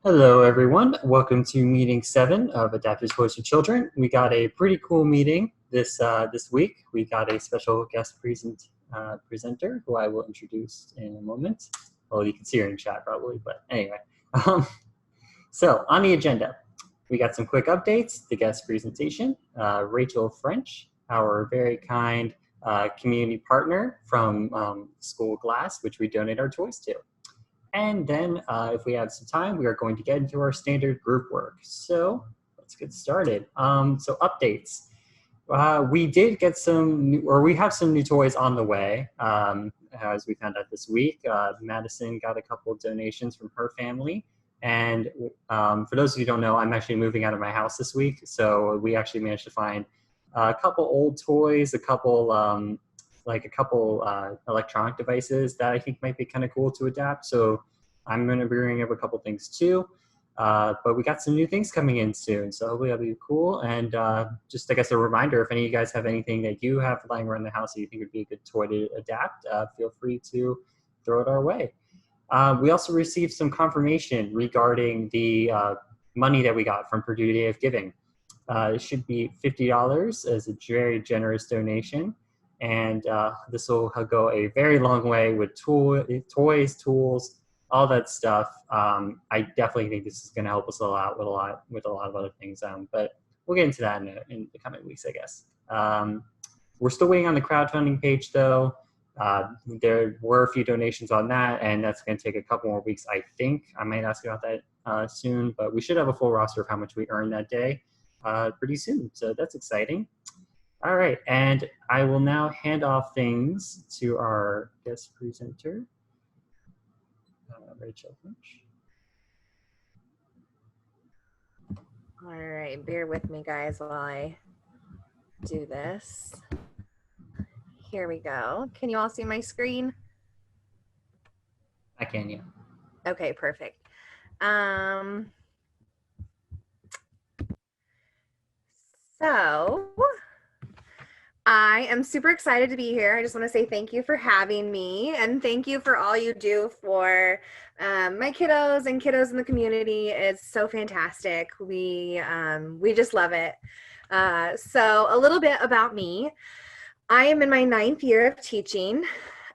Hello, everyone. Welcome to meeting 7 of Adaptive Toys for Children. We got a pretty cool meeting this week. We got a special guest presenter who I will introduce in a moment. Well, you can see her in chat probably, but anyway. Um, so on the agenda, we got some quick updates, the guest presentation, Rachel French, our very kind community partner from School Glass, which we donate our toys to. And then if we have some time, we are going to get into our standard group work. So let's get started. So updates. We did get we have some new toys on the way, as we found out this week. Madison got a couple of donations from her family. And for those of you who don't know, I'm actually moving out of my house this week. So we actually managed to find a couple old toys, a couple electronic devices that I think might be kind of cool to adapt. So I'm going to be bringing up a couple things too. But we got some new things coming in soon. So hopefully that'll be cool. And just, I guess, a reminder, if any of you guys have anything that you have lying around the house that you think would be a good toy to adapt, feel free to throw it our way. We also received some confirmation regarding the money that we got from Purdue Day of Giving. It should be $50 as a very generous donation. And this will go a very long way with toys, tools, all that stuff. I definitely think this is going to help us a lot with a lot of other things. But we'll get into that in the coming weeks, I guess. We're still waiting on the crowdfunding page, though. There were a few donations on that, and that's going to take a couple more weeks, I think. I might ask about that soon, but we should have a full roster of how much we earned that day pretty soon. So that's exciting. All right, and I will now hand off things to our guest presenter, Rachel Finch. All right, bear with me, guys, while I do this. Here we go. Can you all see my screen? I can, yeah. Okay, perfect. So I am super excited to be here. I just want to say thank you for having me, and thank you for all you do for my kiddos and kiddos in the community. It's so fantastic. We just love it. So a little bit about me. I am in my 9th year of teaching.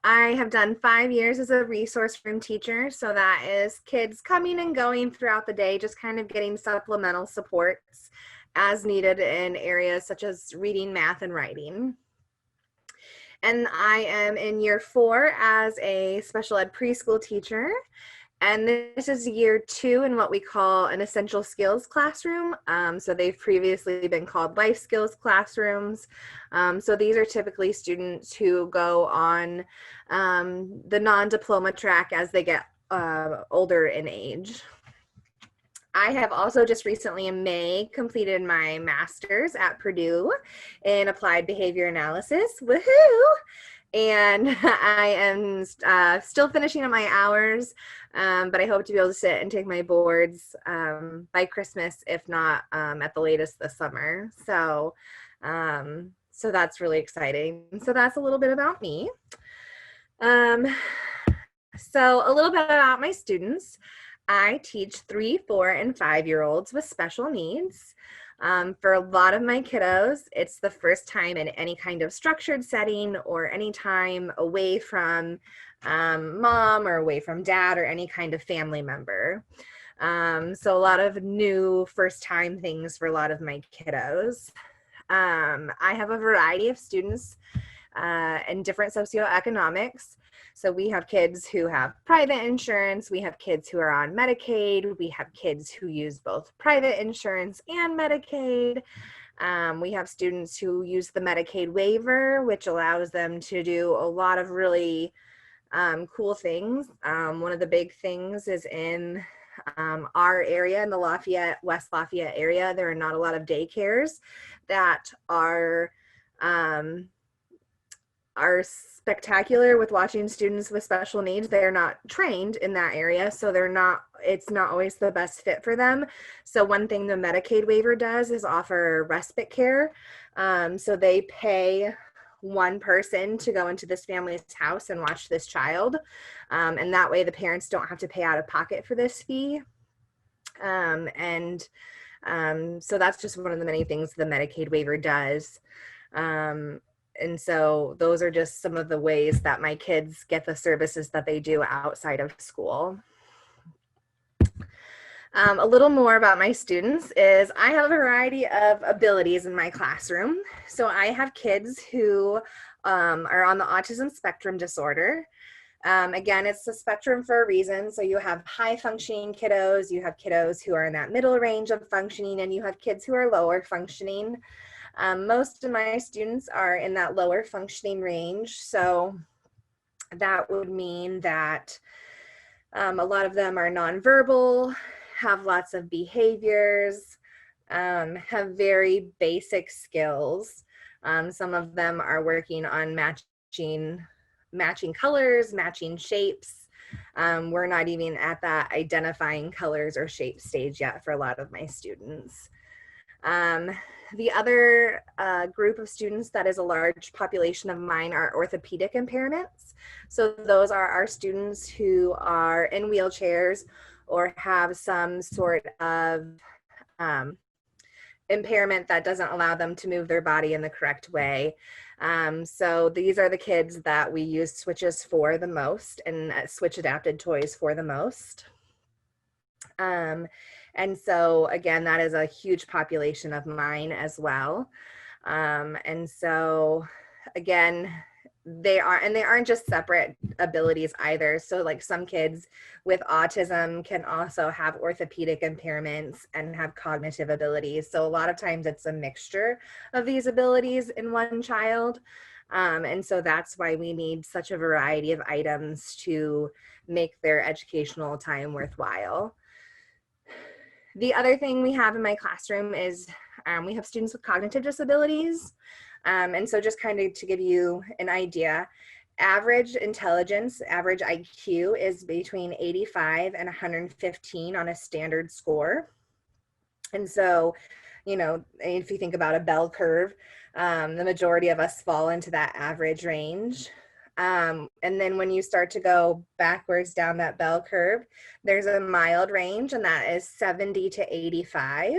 I have done 5 years as a resource room teacher. So that is kids coming and going throughout the day, just kind of getting supplemental supports as needed in areas such as reading, math, and writing. And I am in year 4 as a special ed preschool teacher. And this is year 2 in what we call an essential skills classroom. So they've previously been called life skills classrooms. So these are typically students who go on the non-diploma track as they get older in age. I have also just recently in May completed my master's at Purdue in applied behavior analysis. Woohoo! And I am still finishing up my hours, but I hope to be able to sit and take my boards by Christmas, if not at the latest this summer. So that's really exciting. So that's a little bit about me. So a little bit about my students. I teach 3, 4, and 5-year-olds with special needs. For a lot of my kiddos, it's the first time in any kind of structured setting or any time away from mom or away from dad or any kind of family member. So a lot of new first-time things for a lot of my kiddos. I have a variety of students and different socioeconomics. So we have kids who have private insurance, we have kids who are on Medicaid, we have kids who use both private insurance and Medicaid. We have students who use the Medicaid waiver, which allows them to do a lot of really cool things. One of the big things is in our area, in the West Lafayette area, there are not a lot of daycares that are spectacular with watching students with special needs. They're not trained in that area, so it's not always the best fit for them. So one thing the Medicaid waiver does is offer respite care. So they pay one person to go into this family's house and watch this child. And that way the parents don't have to pay out of pocket for this fee. And so that's just one of the many things the Medicaid waiver does. And so those are just some of the ways that my kids get the services that they do outside of school. A little more about my students is I have a variety of abilities in my classroom. So I have kids who are on the autism spectrum disorder. Again, it's a spectrum for a reason. So you have high functioning kiddos, you have kiddos who are in that middle range of functioning, and you have kids who are lower functioning. Most of my students are in that lower functioning range. So that would mean that a lot of them are nonverbal, have lots of behaviors, have very basic skills. Some of them are working on matching colors, matching shapes. We're not even at that identifying colors or shape stage yet for a lot of my students. The other group of students that is a large population of mine are orthopedic impairments. So those are our students who are in wheelchairs or have some sort of impairment that doesn't allow them to move their body in the correct way. So these are the kids that we use switches for the most and switch adapted toys for the most. And so again, that is a huge population of mine as well. And so again, they aren't just separate abilities either. So like some kids with autism can also have orthopedic impairments and have cognitive abilities. So a lot of times it's a mixture of these abilities in one child. And so that's why we need such a variety of items to make their educational time worthwhile. The other thing we have in my classroom is we have students with cognitive disabilities. And so just kind of to give you an idea, average intelligence, average IQ is between 85 and 115 on a standard score. And so, you know, if you think about a bell curve, the majority of us fall into that average range. And then when you start to go backwards down that bell curve, there's a mild range, and that is 70 to 85.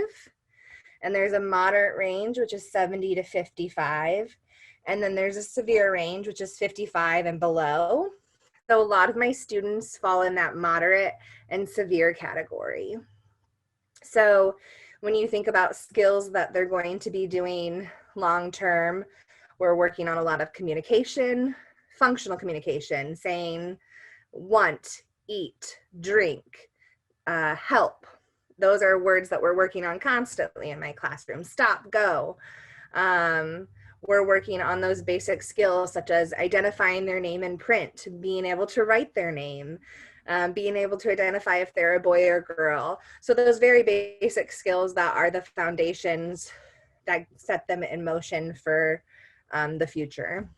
And there's a moderate range, which is 70 to 55. And then there's a severe range, which is 55 and below. So a lot of my students fall in that moderate and severe category. So when you think about skills that they're going to be doing long-term, we're working on a lot of communication, functional communication, saying want, eat, drink, help. Those are words that we're working on constantly in my classroom. Stop, go. We're working on those basic skills such as identifying their name in print, being able to write their name, being able to identify if they're a boy or girl. So those very basic skills that are the foundations that set them in motion for the future.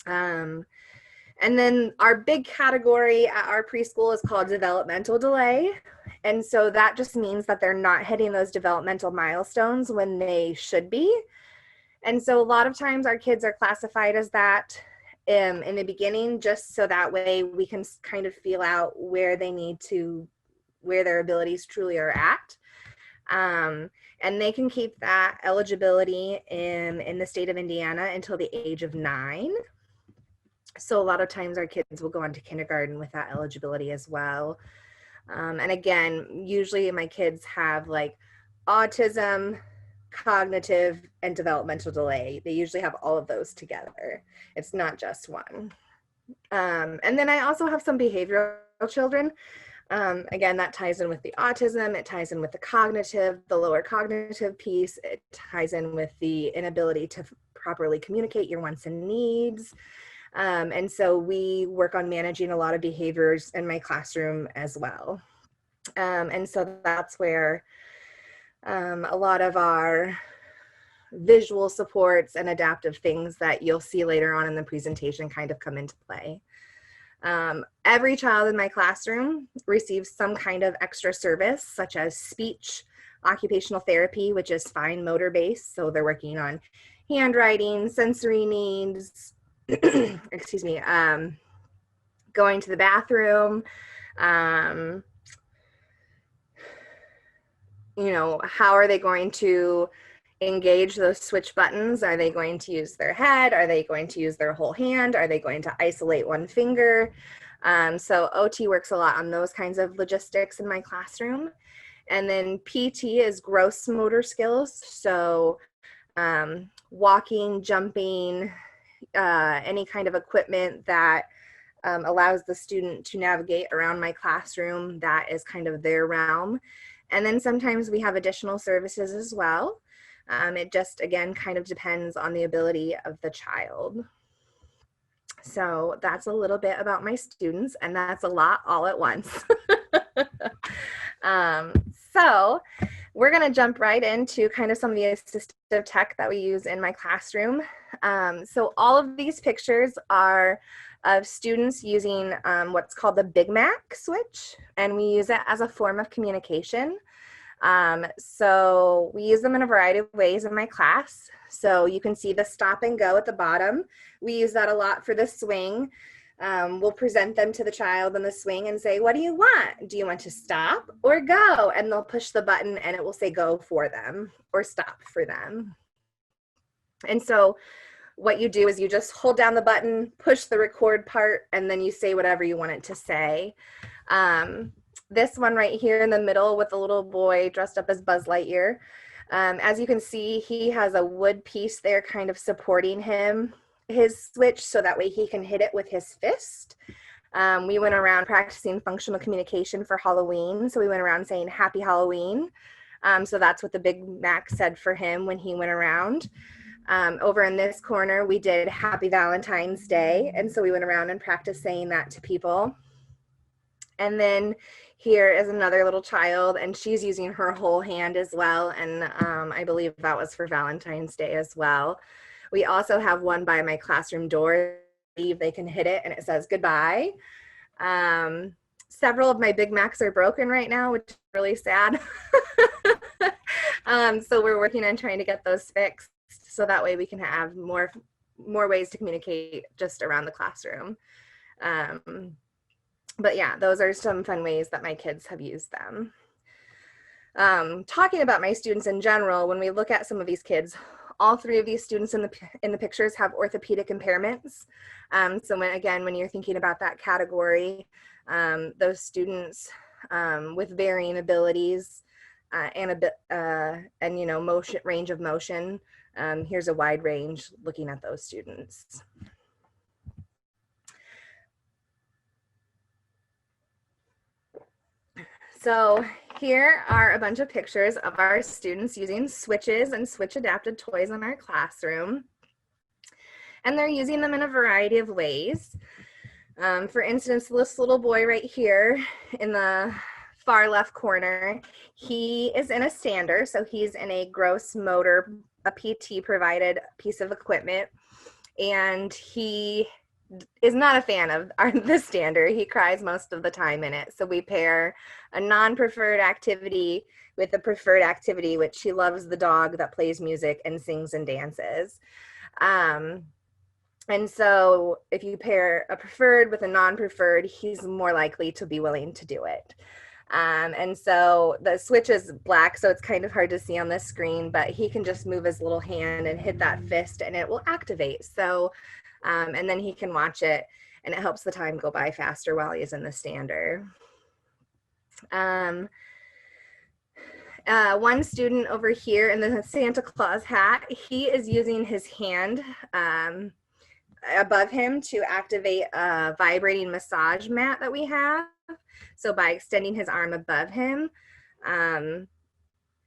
And then our big category at our preschool is called developmental delay. And so that just means that they're not hitting those developmental milestones when they should be. And so a lot of times our kids are classified as that in the beginning, just so that way we can kind of feel out where they need to, where their abilities truly are at. And they can keep that eligibility in the state of Indiana until the age of 9. So a lot of times our kids will go on to kindergarten with that eligibility as well. And again, usually my kids have like autism, cognitive, and developmental delay. They usually have all of those together. It's not just one. And then I also have some behavioral children. Again, that ties in with the autism, it ties in with the cognitive, the lower cognitive piece, it ties in with the inability to properly communicate your wants and needs. And so we work on managing a lot of behaviors in my classroom as well. And so that's where a lot of our visual supports and adaptive things that you'll see later on in the presentation kind of come into play. Every child in my classroom receives some kind of extra service, such as speech, occupational therapy, which is fine motor based. So they're working on handwriting, sensory needs, excuse me, going to the bathroom, how are they going to engage those switch buttons? Are they going to use their head? Are they going to use their whole hand? Are they going to isolate one finger? So OT works a lot on those kinds of logistics in my classroom. And then PT is gross motor skills. So walking, jumping, any kind of equipment that allows the student to navigate around my classroom, that is kind of their realm. And then sometimes we have additional services as well. It just, again, kind of depends on the ability of the child. So that's a little bit about my students, and that's a lot all at once. So we're going to jump right into kind of some of the assistive tech that we use in my classroom. So all of these pictures are of students using what's called the Big Mac switch, and we use it as a form of communication. So we use them in a variety of ways in my class. So you can see the stop and go at the bottom. We use that a lot for the swing. We'll present them to the child in the swing and say, what do you want? Do you want to stop or go? And they'll push the button and it will say go for them or stop for them. And so what you do is you just hold down the button, push the record part, and then you say whatever you want it to say. This one right here in the middle with the little boy dressed up as Buzz Lightyear. As you can see, he has a wood piece there kind of supporting his switch, so that way he can hit it with his fist. We went around practicing functional communication for Halloween. So we went around saying Happy Halloween. So that's what the Big Mac said for him when he went around. Over in this corner, we did Happy Valentine's Day. And so we went around and practiced saying that to people. And then here is another little child, and she's using her whole hand as well. And I believe that was for Valentine's Day as well. We also have one by my classroom door. They can hit it and it says goodbye. Several of my Big Macs are broken right now, which is really sad. So we're working on trying to get those fixed so that way we can have more ways to communicate just around the classroom. But yeah, those are some fun ways that my kids have used them. Talking about my students in general, when we look at some of these kids, all three of these students in the pictures have orthopedic impairments. So when you're thinking about that category, those students with varying abilities and motion, range of motion. Here's a wide range looking at those students. So here are a bunch of pictures of our students using switches and switch adapted toys in our classroom. And they're using them in a variety of ways. For instance, this little boy right here in the far left corner, he is in a stander. So he's in a gross motor, a PT provided piece of equipment. And he is not a fan of the stander. He cries most of the time in it. So we pair a non-preferred activity with a preferred activity, which he loves the dog that plays music and sings and dances. And so if you pair a preferred with a non-preferred, he's more likely to be willing to do it. And so the switch is black, so it's kind of hard to see on this screen, but he can just move his little hand and hit that fist and it will activate. So and then he can watch it and it helps the time go by faster while he's in the stander. One student over here in the Santa Claus hat, he is using his hand above him to activate a vibrating massage mat that we have. So by extending his arm above him,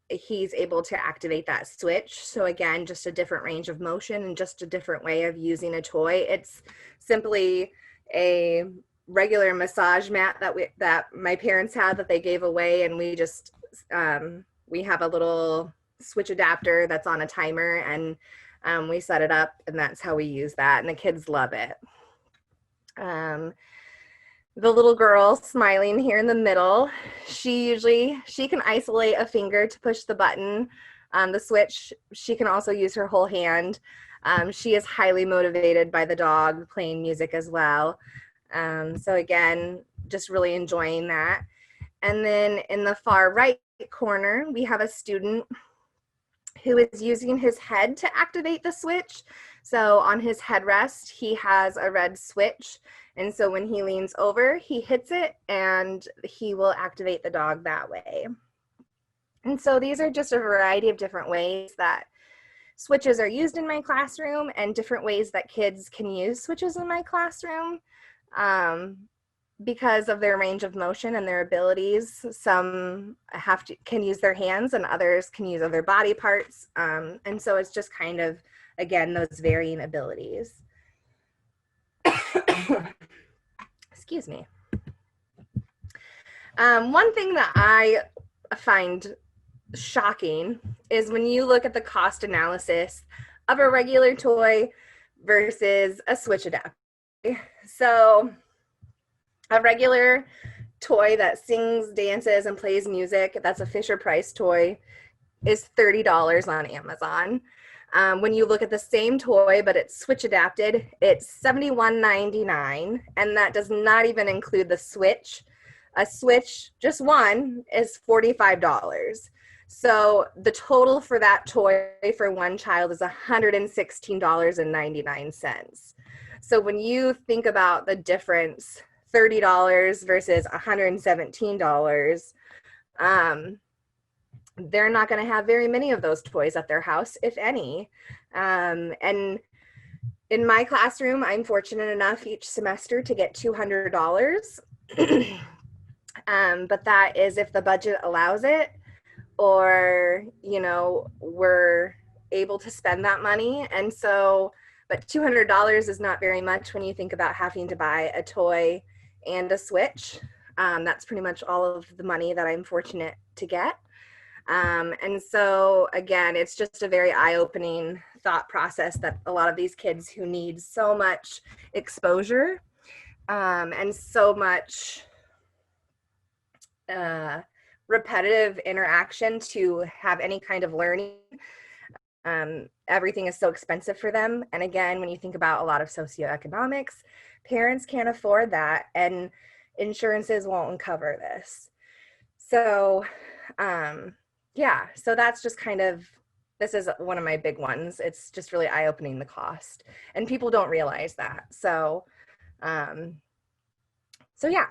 he's able to activate that switch. So again, just a different range of motion and just a different way of using a toy. It's simply a regular massage mat that my parents had that they gave away, and we just we have a little switch adapter that's on a timer, and we set it up, and that's how we use that, and the kids love it. The little girl smiling here in the middle, she can isolate a finger to push the button on the switch. She can also use her whole hand. She is highly motivated by the dog playing music as well. So again, just really enjoying that. And then in the far right corner, we have a student who is using his head to activate the switch. So on his headrest, he has a red switch. And so when he leans over, he hits it and he will activate the dog that way. And so these are just a variety of different ways that switches are used in my classroom and different ways that kids can use switches in my classroom. Because of their range of motion and their abilities, some can use their hands and others can use other body parts. And so it's just kind of, again, those varying abilities. Excuse me. One thing that I find shocking is when you look at the cost analysis of a regular toy versus a switch adapter. So a regular toy that sings, dances, and plays music, that's a Fisher Price toy, is $30 on Amazon. When you look at the same toy, but it's switch adapted, it's $71.99, and that does not even include the switch. A switch, just one, is $45. So the total for that toy for one child is $116.99. So when you think about the difference, $30 versus $117, they're not going to have very many of those toys at their house, if any. And in my classroom, I'm fortunate enough each semester to get $200. But that is if the budget allows it, or, you know, we're able to spend that money. And so, but $200 is not very much when you think about having to buy a toy and a switch. That's pretty much all of the money that I'm fortunate to get. And so again, it's just a very eye-opening thought process that a lot of these kids who need so much exposure and so much repetitive interaction to have any kind of learning, everything is so expensive for them. And again, when you think about a lot of socioeconomics, parents can't afford that, and insurances won't cover this. So yeah, so that's just kind of, this is one of my big ones. It's just really eye-opening, the cost, and people don't realize that. So so yeah.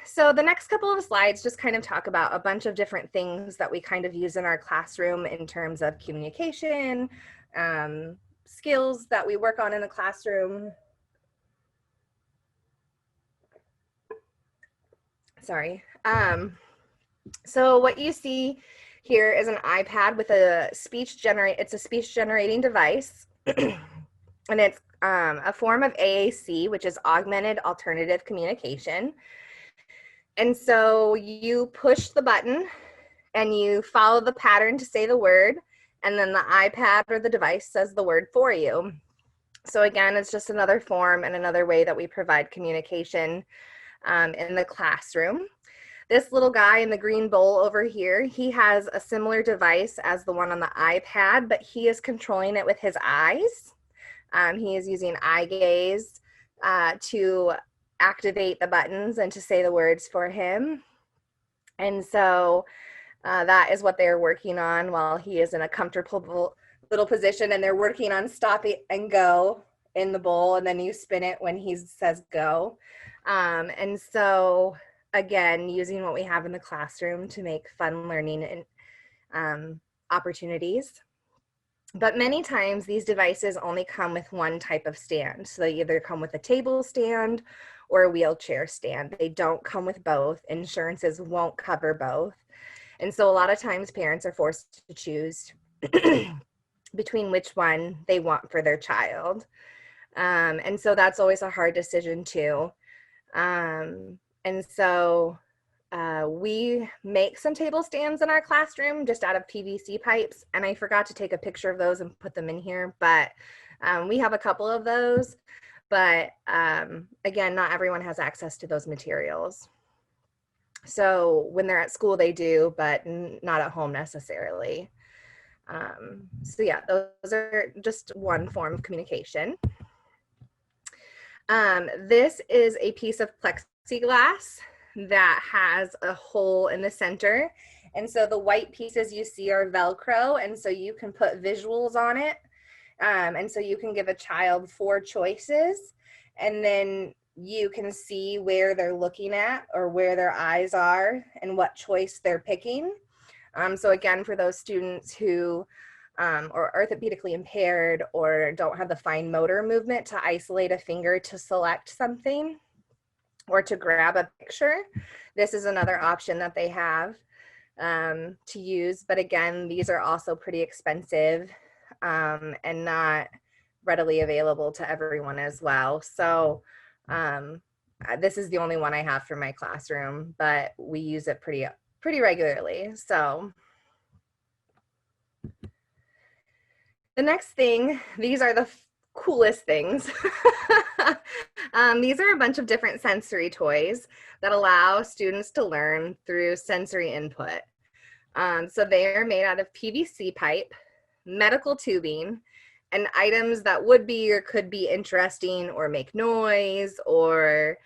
So the next couple of slides just kind of talk about a bunch of different things that we kind of use in our classroom in terms of communication, skills that we work on in the classroom. Sorry. So what you see here is an iPad with a speech generating device. And it's a form of AAC, which is augmented alternative communication. And so you push the button and you follow the pattern to say the word, and then the iPad or the device says the word for you. So again, it's just another form and another way that we provide communication in the classroom. This little guy in the green bowl over here, he has a similar device as the one on the iPad, but he is controlling it with his eyes. He is using eye gaze to activate the buttons and to say the words for him. And so that is what they're working on while he is in a comfortable little position, and they're working on stop it and go in the bowl, and then you spin it when he says go. And so again, using what we have in the classroom to make fun learning and opportunities. But many times these devices only come with one type of stand. So they either come with a table stand or a wheelchair stand. They don't come with both. Insurances won't cover both. And so a lot of times parents are forced to choose between which one they want for their child. And so that's always a hard decision too. And so we make some table stands in our classroom just out of PVC pipes, and I forgot to take a picture of those and put them in here, but we have a couple of those, but again, not everyone has access to those materials. So when they're at school, they do, but not at home necessarily. So yeah, those are just one form of communication. This is a piece of plexiglass that has a hole in the center. And so the white pieces you see are Velcro, and so you can put visuals on it. And so you can give a child 4 choices, and then you can see where they're looking at or where their eyes are and what choice they're picking. So again, for those students who are orthopedically impaired or don't have the fine motor movement to isolate a finger to select something or to grab a picture, this is another option that they have to use. But again, these are also pretty expensive and not readily available to everyone as well. So this is the only one I have for my classroom, but we use it pretty regularly. So the next thing, these are the coolest things. These are a bunch of different sensory toys that allow students to learn through sensory input. So they are made out of PVC pipe, medical tubing, and items that would be or could be interesting or make noise, or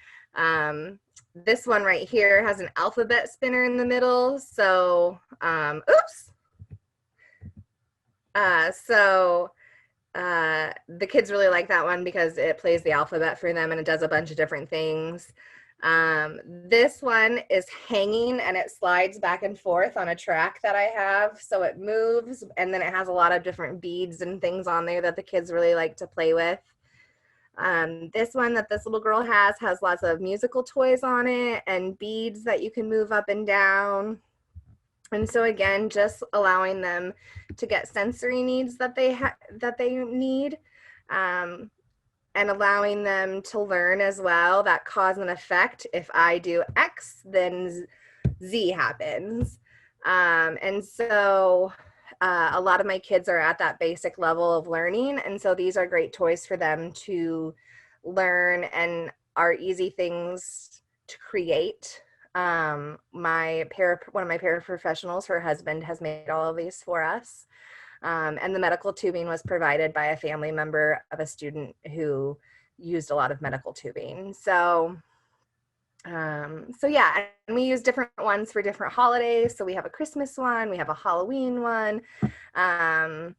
this one right here has an alphabet spinner in the middle. So, oops. The kids really like that one because it plays the alphabet for them and it does a bunch of different things. This one is hanging and it slides back and forth on a track that I have. So it moves, and then it has a lot of different beads and things on there that the kids really like to play with. This one that this little girl has lots of musical toys on it and beads that you can move up and down. And so again, just allowing them to get sensory needs that they need, and allowing them to learn as well that cause and effect. If I do X, then Z happens. And so a lot of my kids are at that basic level of learning. And so these are great toys for them to learn and are easy things to create. One of my paraprofessionals, her husband, has made all of these for us. And the medical tubing was provided by a family member of a student who used a lot of medical tubing. So yeah, and we use different ones for different holidays. So we have a Christmas one, we have a Halloween one, and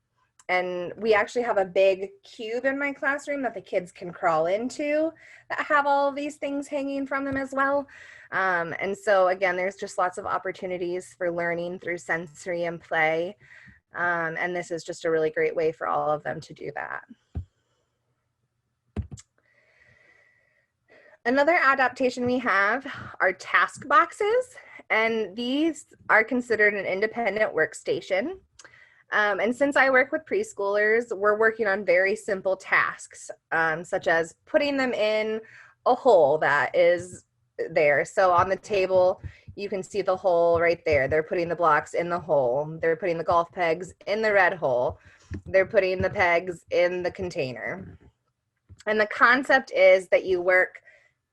we actually have a big cube in my classroom that the kids can crawl into that have all of these things hanging from them as well. And so again, there's just lots of opportunities for learning through sensory and play. And this is just a really great way for all of them to do that. Another adaptation we have are task boxes, and these are considered an independent workstation. And since I work with preschoolers, we're working on very simple tasks, such as putting them in a hole that is there. So on the table, you can see the hole right there. They're putting the blocks in the hole. They're putting the golf pegs in the red hole. They're putting the pegs in the container. And the concept is that you work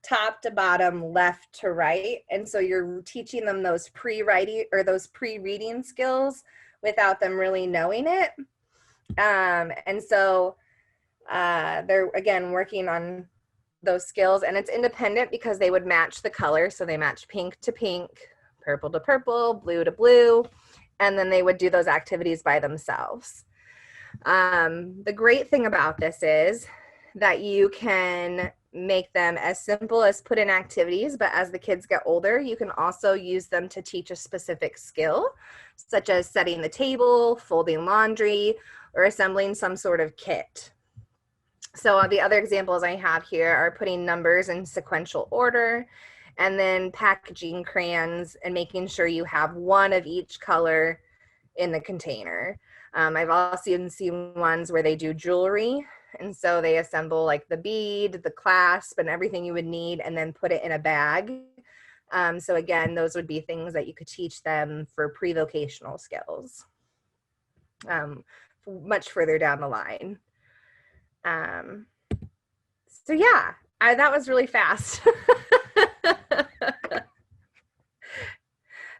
top to bottom, left to right. And so you're teaching them those pre-writing or those pre-reading skills without them really knowing it. And so they're, again, working on those skills, and it's independent because they would match the color. So they match pink to pink, purple to purple, blue to blue, and then they would do those activities by themselves. The great thing about this is that you can make them as simple as put in activities, but as the kids get older, you can also use them to teach a specific skill, such as setting the table, folding laundry, or assembling some sort of kit. So the other examples I have here are putting numbers in sequential order, and then packaging crayons and making sure you have one of each color in the container. I've also seen ones where they do jewelry, and so they assemble like the bead, the clasp, and everything you would need, and then put it in a bag. So again, those would be things that you could teach them for pre-vocational skills much further down the line. So yeah, that was really fast.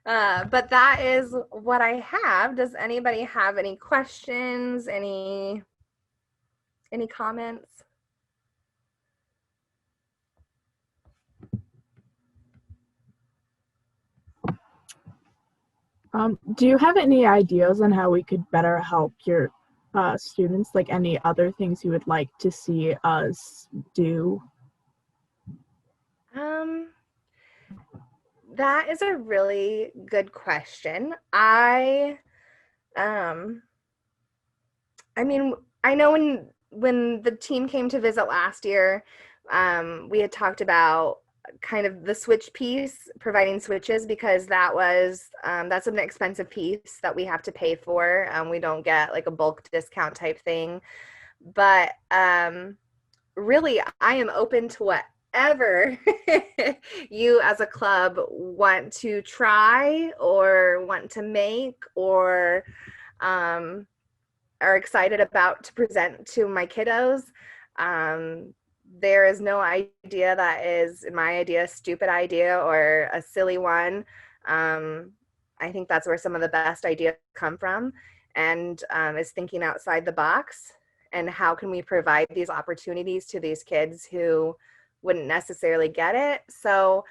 But that is what I have. Does anybody have any questions? Any comments? Do you have any ideas on how we could better help your students? Like any other things you would like to see us do? Um, that is a really good question. Um, I mean, I know when the team came to visit last year, we had talked about kind of the switch piece, providing switches, because that's an expensive piece that we have to pay for. We don't get like a bulk discount type thing, but really, I am open to whatever you as a club want to try or want to make or um, are excited about to present to my kiddos. Um, there is no idea that is, in my idea, a stupid idea or a silly one. Um, I think that's where some of the best ideas come from, and is thinking outside the box. And how can we provide these opportunities to these kids who wouldn't necessarily get it? So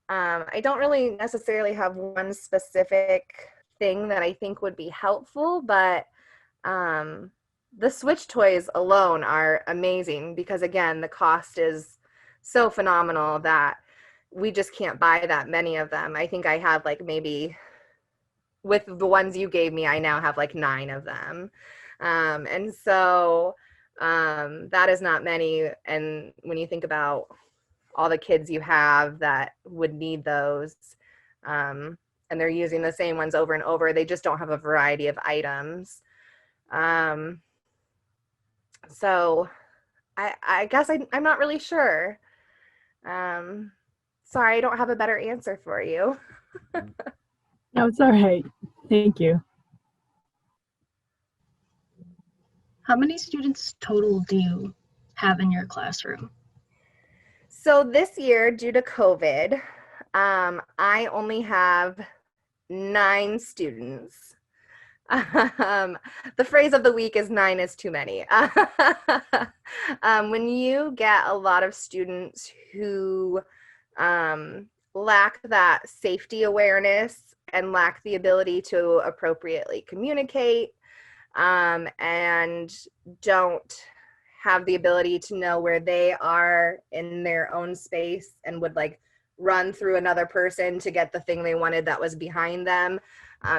I don't really necessarily have one specific thing that I think would be helpful, but um, the Switch toys alone are amazing because, again, the cost is so phenomenal that we just can't buy that many of them. I think I have like maybe with the ones you gave me, I now have like 9 of them. And so that is not many. And when you think about all the kids you have that would need those, and they're using the same ones over and over, they just don't have a variety of items. Um, so I guess I'm not really sure. Um, sorry, I don't have a better answer for you. No, it's all right. Thank you. How many students total do you have in your classroom? So this year, due to COVID, I only have 9 students. The phrase of the week is 9 is too many. When you get a lot of students who lack that safety awareness and lack the ability to appropriately communicate, and don't have the ability to know where they are in their own space and would like run through another person to get the thing they wanted that was behind them.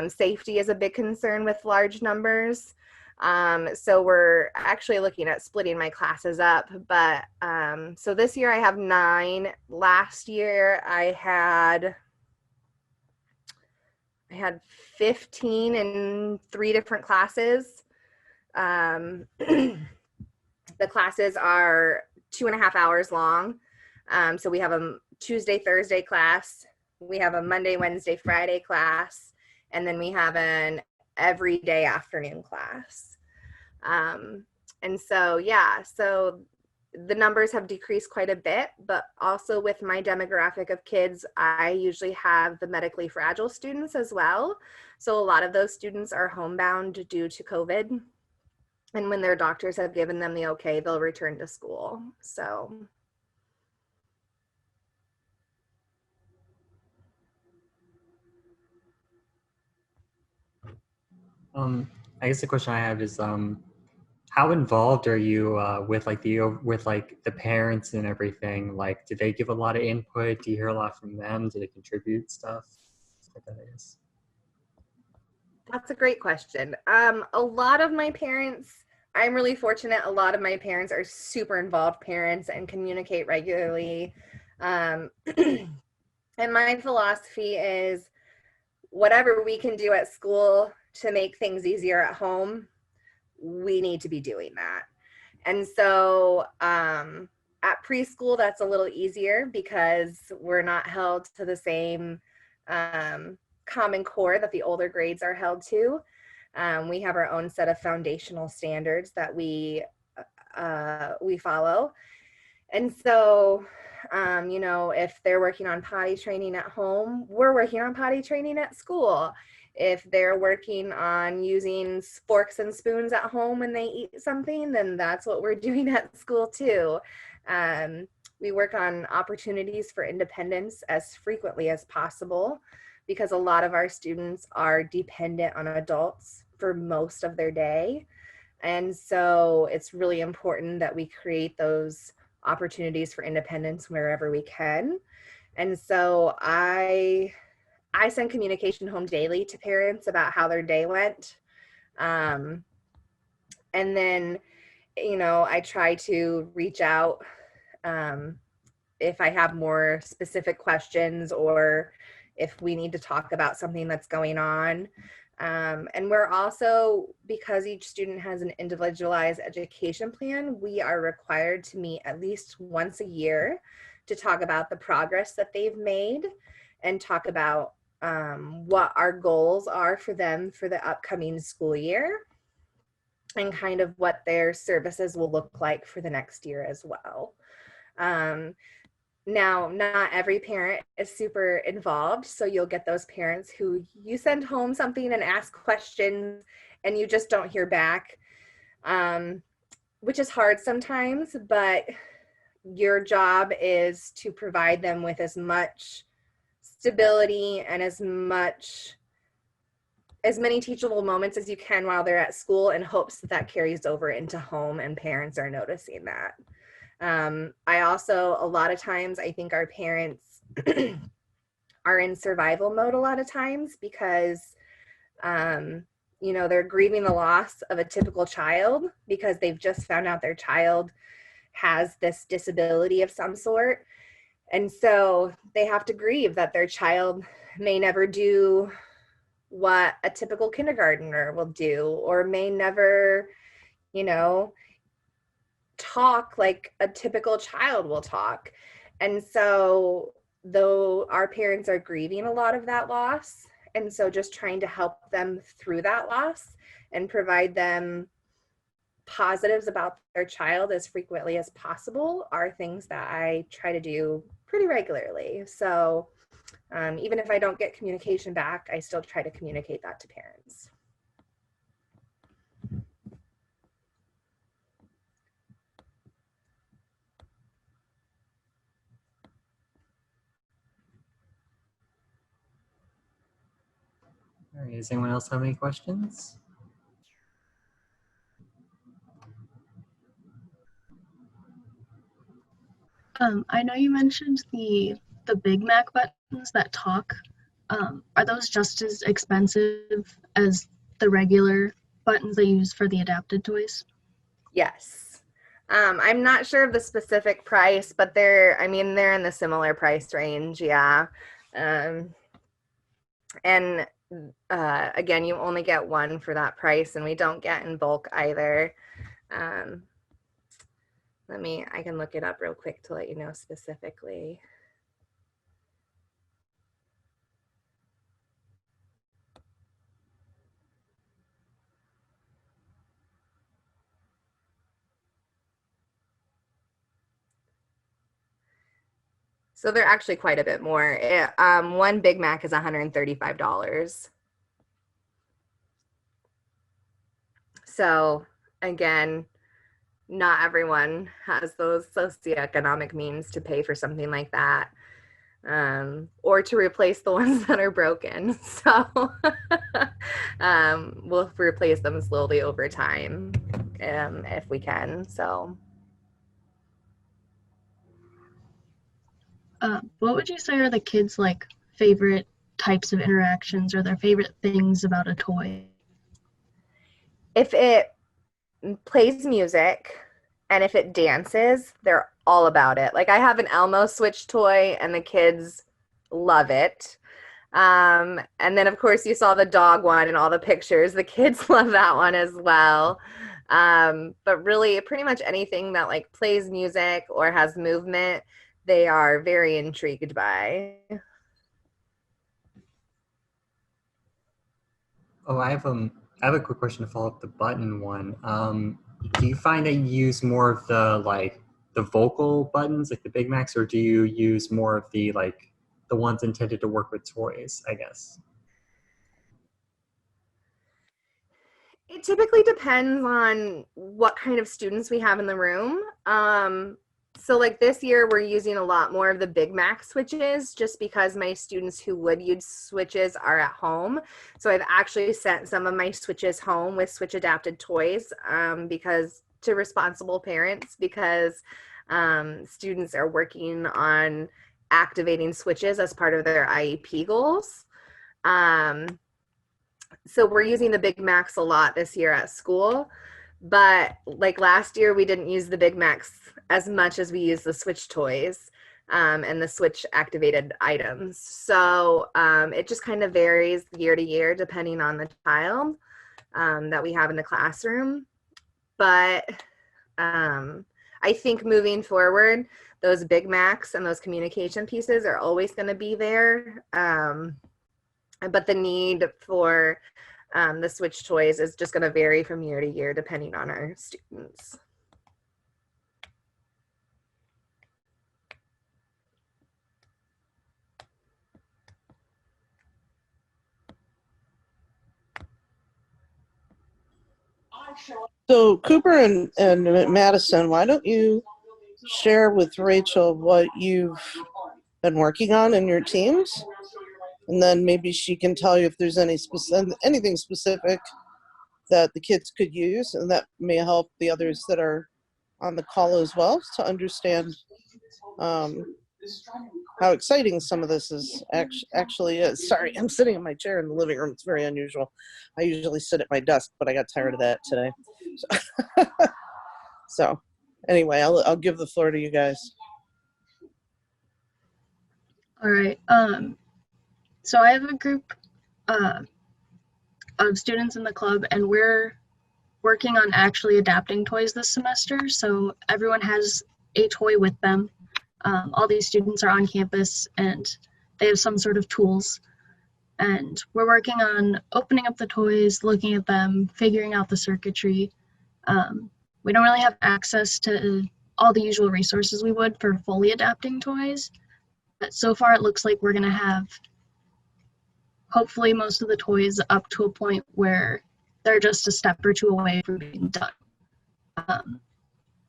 Safety is a big concern with large numbers. So we're actually looking at splitting my classes up. But so this year I have 9. Last year I had 15 in 3 different classes. The classes are 2.5 hours long. So we have a Tuesday, Thursday class. We have a Monday, Wednesday, Friday class. And then we have an everyday afternoon class. And so, yeah, so the numbers have decreased quite a bit, but also with my demographic of kids, I usually have the medically fragile students as well. So a lot of those students are homebound due to COVID. And when their doctors have given them the okay, they'll return to school. So. I guess the question I have is, how involved are you with the parents and everything? Like, do they give a lot of input? Do you hear a lot from them? Do they contribute stuff? Like that is. That's a great question. A lot of my parents, I'm really fortunate. A lot of my parents are super involved parents and communicate regularly. And my philosophy is whatever we can do at school to make things easier at home, we need to be doing that. And so at preschool, that's a little easier because we're not held to the same common core that the older grades are held to. We have our own set of foundational standards that we follow. And so, if they're working on potty training at home, we're working on potty training at school. If they're working on using forks and spoons at home when they eat something, then that's what we're doing at school too. We work on opportunities for independence as frequently as possible. because a lot of our students are dependent on adults for most of their day. And so it's really important that we create those opportunities for independence wherever we can. And so I send communication home daily to parents about how their day went. And then, I try to reach out if I have more specific questions or if we need to talk about something that's going on. And we're also, because each student has an individualized education plan, we are required to meet at least once a year to talk about the progress that they've made and talk about what our goals are for them for the upcoming school year and kind of what their services will look like for the next year as well. Now, not every parent is super involved, so you'll get those parents who you send home something and ask questions and you just don't hear back, which is hard sometimes, but your job is to provide them with as much stability and as many teachable moments as you can while they're at school, in hopes that that carries over into home and parents are noticing that. I also, a lot of times, I think our parents are in survival mode a lot of times because, they're grieving the loss of a typical child because they've just found out their child has this disability of some sort. And so they have to grieve that their child may never do what a typical kindergartner will do, or may never, talk like a typical child will talk. And so, though our parents are grieving a lot of that loss, and so just trying to help them through that loss and provide them positives about their child as frequently as possible are things that I try to do pretty regularly. So even if I don't get communication back, I still try to communicate that to parents. All right, does anyone else have any questions? I know you mentioned the Big Mac buttons that talk. Are those just as expensive as the regular buttons they use for the adapted toys? Yes. I'm not sure of the specific price, but they're in the similar price range. Yeah. And again, you only get one for that price, and we don't get in bulk either. I can look it up real quick to let you know specifically. So they're actually quite a bit more. One Big Mac is $135. So again, not everyone has those socioeconomic means to pay for something like that, or to replace the ones that are broken. So we'll replace them slowly over time if we can. So. What would you say are the kids' favorite types of interactions or their favorite things about a toy? If it plays music and if it dances, they're all about it. Like, I have an Elmo Switch toy and the kids love it. And then of course you saw the dog one in all the pictures. The kids love that one as well. But really pretty much anything that plays music or has movement, they are very intrigued by. Oh, I have a quick question to follow up the button one. Do you find that you use more of the vocal buttons, like the Big Macs, or do you use more of the ones intended to work with toys, I guess? It typically depends on what kind of students we have in the room. So like this year, we're using a lot more of the Big Mac switches just because my students who would use switches are at home. So I've actually sent some of my switches home with switch adapted toys because to responsible parents because students are working on activating switches as part of their IEP goals. So we're using the Big Macs a lot this year at school. But like last year, we didn't use the Big Macs as much as we used the Switch toys and the Switch activated items. So it just kind of varies year to year depending on the child that we have in the classroom. But I think moving forward, those Big Macs and those communication pieces are always going to be there. But the need for the Switch toys is just going to vary from year to year depending on our students. So Cooper and Madison, why don't you share with Rachel what you've been working on in your teams? And then maybe she can tell you if there's anything specific that the kids could use, and that may help the others that are on the call as well to understand how exciting some of this is actually is. Sorry, I'm sitting in my chair in the living room. It's very unusual. I usually sit at my desk, but I got tired of that today. So anyway, I'll give the floor to you guys. All right. So I have a group of students in the club, and we're working on actually adapting toys this semester. So everyone has a toy with them. All these students are on campus and they have some sort of tools. And we're working on opening up the toys, looking at them, figuring out the circuitry. We don't really have access to all the usual resources we would for fully adapting toys. But so far it looks like we're going to have hopefully most of the toys up to a point where they're just a step or two away from being done.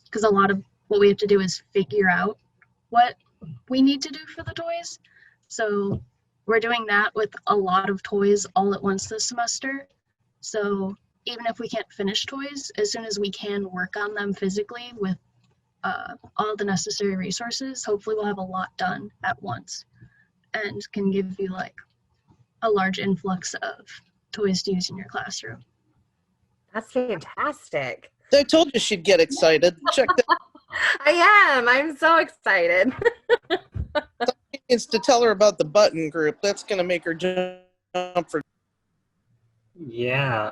Because a lot of what we have to do is figure out what we need to do for the toys. So we're doing that with a lot of toys all at once this semester. So even if we can't finish toys, as soon as we can work on them physically with all the necessary resources, hopefully we'll have a lot done at once and can give you like a large influx of toys to use in your classroom. That's fantastic. I told you she'd get excited. Check that. I am. I'm so excited. It's to tell her about the button group. That's going to make her jump for. Yeah.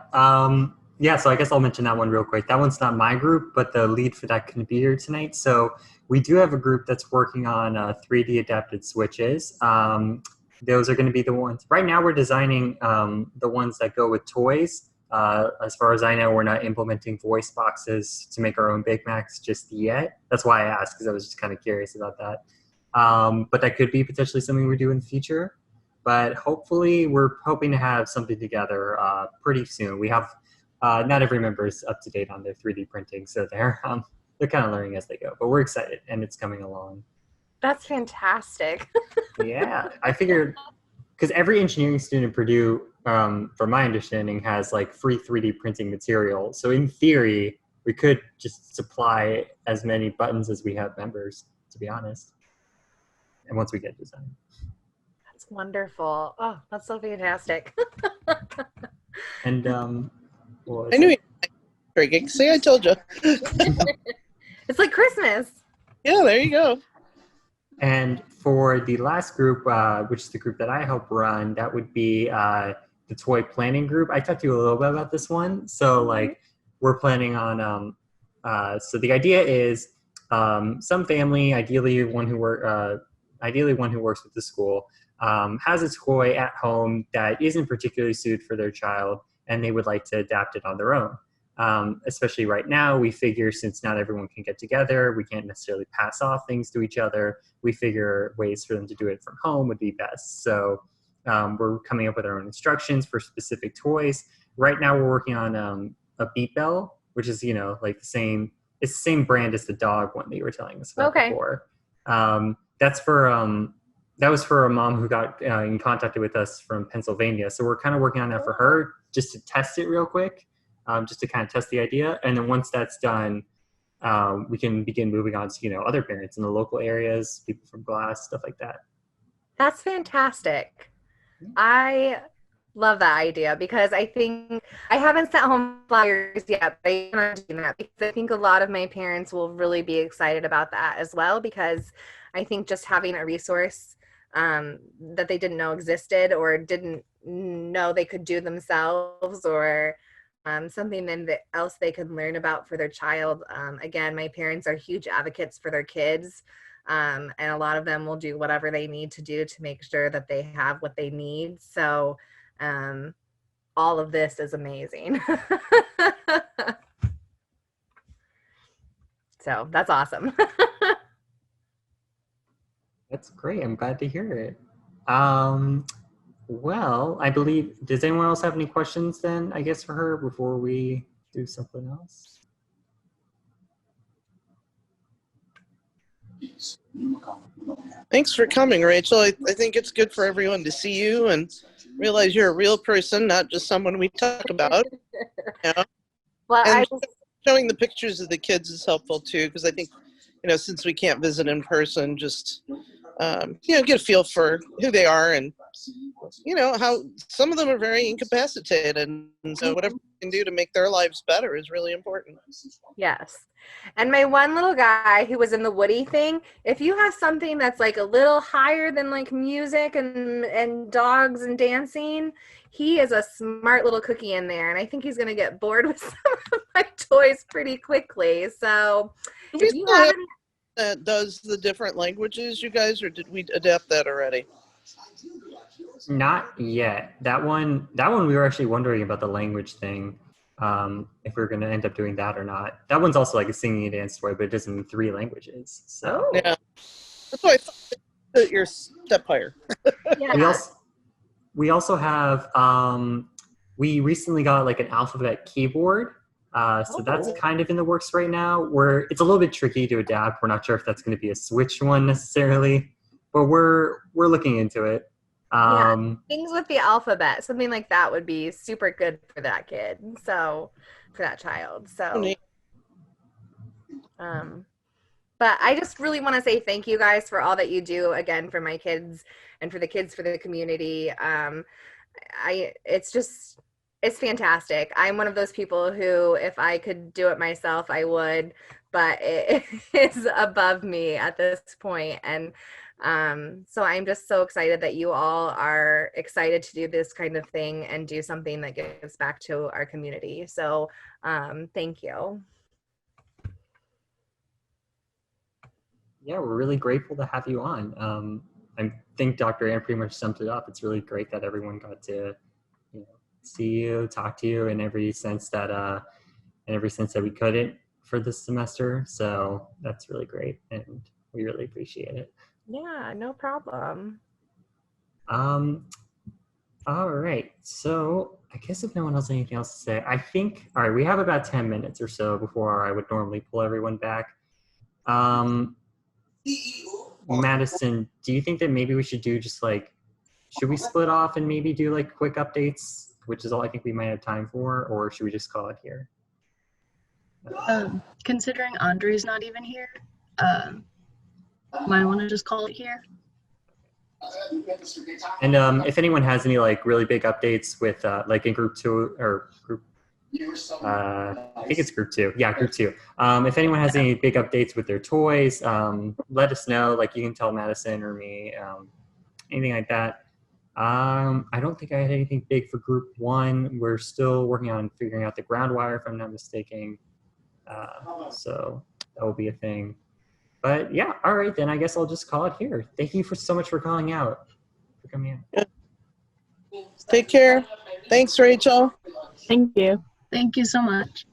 Yeah, so I guess I'll mention that one real quick. That one's not my group, but the lead for that couldn't be here tonight. So we do have a group that's working on 3D adapted switches. Those are going to be the ones. Right now we're designing the ones that go with toys. As far as I know, we're not implementing voice boxes to make our own Big Macs just yet. That's why I asked, because I was just kind of curious about that. But that could be potentially something we do in the future. But hopefully we're hoping to have something together pretty soon. We have not every member is up to date on their 3D printing, so they're kind of learning as they go. But we're excited, and it's coming along. That's fantastic. Yeah, I figured, because every engineering student at Purdue, from my understanding, has like free 3D printing material. So in theory, we could just supply as many buttons as we have members, to be honest. And once we get design. That's wonderful. Oh, that's so fantastic. And I knew you were drinking. See, I told you. It's like Christmas. Yeah, there you go. And for the last group, which is the group that I help run, that would be the toy planning group. I talked to you a little bit about this one. So like we're planning on, so the idea is some family, ideally one who works with the school, has a toy at home that isn't particularly suited for their child, and they would like to adapt it on their own. Especially right now, we figure since not everyone can get together, we can't necessarily pass off things to each other. We figure ways for them to do it from home would be best. So we're coming up with our own instructions for specific toys. Right now, we're working on a beep bell, which is, like the same it's the same brand as the dog one that you were telling us about Okay. before. That's for that was for a mom who got in contact with us from Pennsylvania. So we're kind of working on that for her just to test it real quick, just to kind of test the idea. And then once that's done, we can begin moving on to, other parents in the local areas, people from Glass, stuff like that. That's fantastic. I love that idea because I think I haven't sent home flyers yet, but I'm not doing that because I think a lot of my parents will really be excited about that as well, because I think just having a resource that they didn't know existed or didn't know they could do themselves, or something then else they could learn about for their child. Again, my parents are huge advocates for their kids. And a lot of them will do whatever they need to do to make sure that they have what they need. So all of this is amazing. So that's awesome. That's great. I'm glad to hear it. Well, I believe, does anyone else have any questions then, I guess, for her before we do something else? Thanks for coming, Rachel. I think it's good for everyone to see you and realize you're a real person, not just someone we talk about. Well, And showing the pictures of the kids is helpful too, because I think, since we can't visit in person, just get a feel for who they are and how some of them are very incapacitated, and so whatever we can do to make their lives better is really important. yes. And my one little guy who was in the Woody thing, if you have something that's like a little higher than like music and dogs and dancing, he is a smart little cookie in there. And I think he's going to get bored with some of my toys pretty quickly. So if you have any, that does the different languages, you guys, or did we adapt that already? Not yet. That one we were actually wondering about the language thing. If we're going to end up doing that or not. That one's also like a singing and dance toy, but it does in 3 languages. So yeah, that's why I thought that your step higher. yeah. We also have we recently got like an alphabet keyboard. So that's kind of in the works right now, where it's a little bit tricky to adapt. We're not sure if that's going to be a Switch one necessarily, but we're looking into it. Things with the alphabet, something like that would be super good for that kid. So for that child. So but I just really want to say thank you guys for all that you do, again, for my kids and for the kids, for the community. It's fantastic. I'm one of those people who, if I could do it myself, I would, but it is above me at this point. And so I'm just so excited that you all are excited to do this kind of thing and do something that gives back to our community. So thank you. Yeah, we're really grateful to have you on. I think Dr. Ann pretty much summed it up. It's really great that everyone got to see you, talk to you in every sense that we couldn't for this semester. So that's really great, and we really appreciate it. Yeah, no problem. All right. So I guess if no one else has anything else to say, I think, all right, we have about 10 minutes or so before I would normally pull everyone back. Madison, do you think that maybe we should do just like, should we split off and maybe do like quick updates, which is all I think we might have time for, or should we just call it here? Considering Andre's not even here, might want to just call it here. And if anyone has any like really big updates with like in group 2 or group, I think it's group 2. Yeah, group 2. If anyone has any big updates with their toys, let us know. Like you can tell Madison or me, anything like that. I don't think I had anything big for group 1. We're still working on figuring out the ground wire, if I'm not mistaken. So that will be a thing. But yeah, all right, then I guess I'll just call it here. Thank you so much for calling out, for coming in. Take care. Thanks, Rachel. Thank you. Thank you so much.